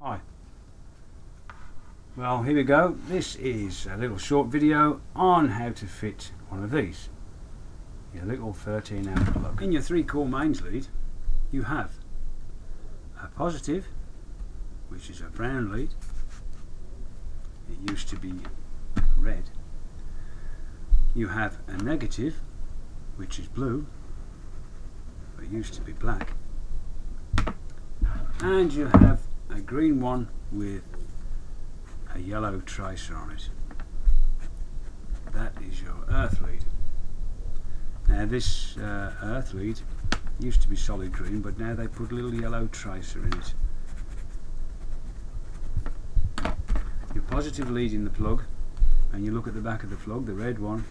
Hi. Well, here we go. This is a little short video on how to fit one of these. Your little 13 amp plug. In your 3-core mains lead, you have a positive, which is a brown lead. It used to be red. You have a negative, which is blue, but it used to be black. And you have a green one with a yellow tracer on it. That is your earth lead. Now this earth lead used to be solid green, but now they put a little yellow tracer in it. Your positive lead in the plug, and you look at the back of the plug, the red one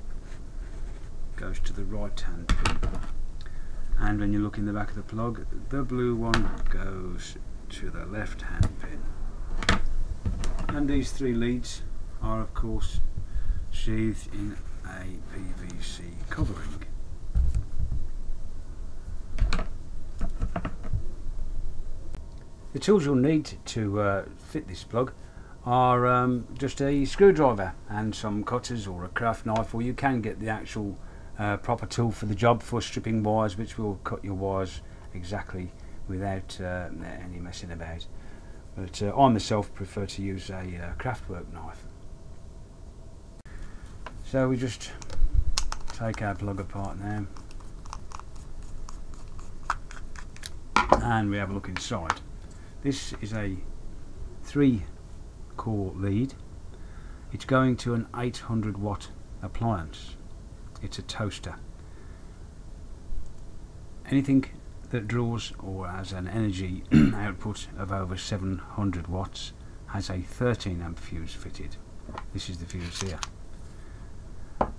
goes to the right hand pin, and when you look in the back of the plug, the blue one goes to the left hand pin. And these 3 leads are of course sheathed in a PVC covering. The tools you'll need to fit this plug are just a screwdriver and some cutters or a craft knife, or you can get the actual proper tool for the job for stripping wires, which will cut your wires exactly without any messing about. But I myself prefer to use a craftwork knife. So we just take our plug apart now and we have a look inside. This is a 3-core lead. It's going to an 800 watt appliance. It's a toaster. Anything that draws or has an energy output of over 700 watts has a 13 amp fuse fitted. This is the fuse here.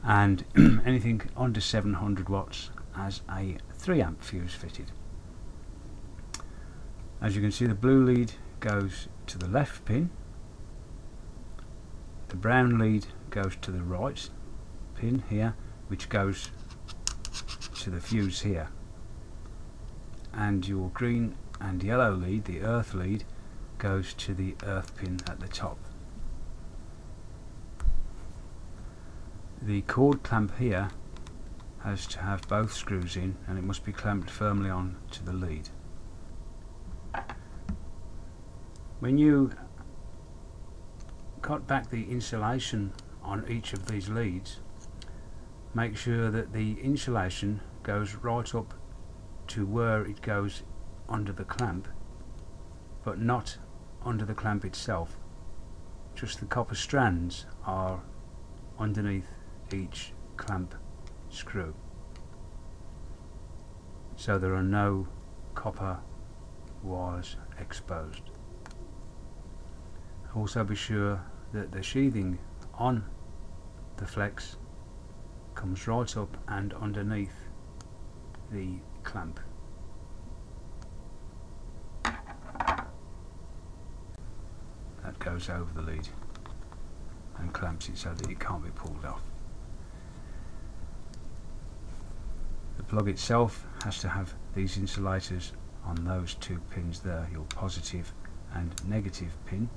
And anything under 700 watts has a 3 amp fuse fitted. As you can see, the blue lead goes to the left pin, the brown lead goes to the right pin here, which goes to the fuse here, and your green and yellow lead, the earth lead, goes to the earth pin at the top. The cord clamp here has to have both screws in, and it must be clamped firmly on to the lead. When you cut back the insulation on each of these leads, make sure that the insulation goes right up to where it goes under the clamp, but not under the clamp itself. Just the copper strands are underneath each clamp screw, so there are no copper wires exposed. Also be sure that the sheathing on the flex comes right up and underneath the clamp. That goes over the lead and clamps it so that it can't be pulled off. The plug itself has to have these insulators on those 2 pins there, your positive and negative pin.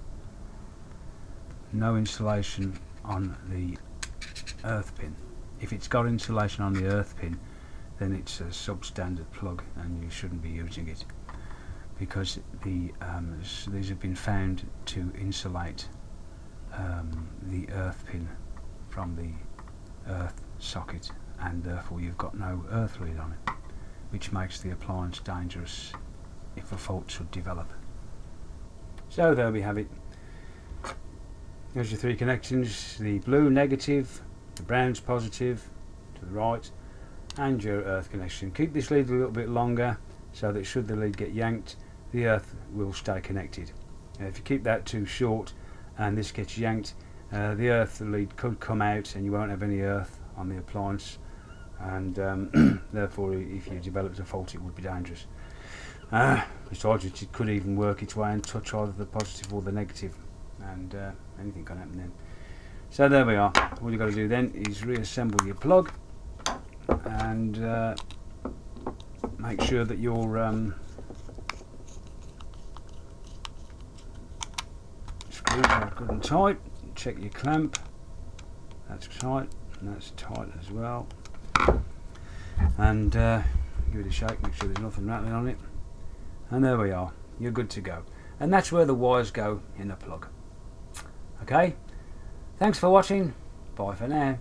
No insulation on the earth pin. If it's got insulation on the earth pin, then it's a substandard plug and you shouldn't be using it, because these have been found to insulate the earth pin from the earth socket, and therefore you've got no earth lead on it, which makes the appliance dangerous if a fault should develop. So there we have it. There's your 3 connections: the blue negative, the brown's positive to the right, and your earth connection. Keep this lead a little bit longer so that should the lead get yanked, the earth will stay connected. If you keep that too short and this gets yanked, the earth lead could come out and you won't have any earth on the appliance, and therefore if you developed a fault it would be dangerous. Besides which, it could even work its way and touch either the positive or the negative, and anything can happen then. So there we are. All you've got to do then is reassemble your plug and make sure that your these are good and tight. Check your clamp. That's tight, and that's tight as well. And give it a shake, make sure there's nothing rattling on it. And there we are, you're good to go. And that's where the wires go in the plug. Okay, thanks for watching. Bye for now.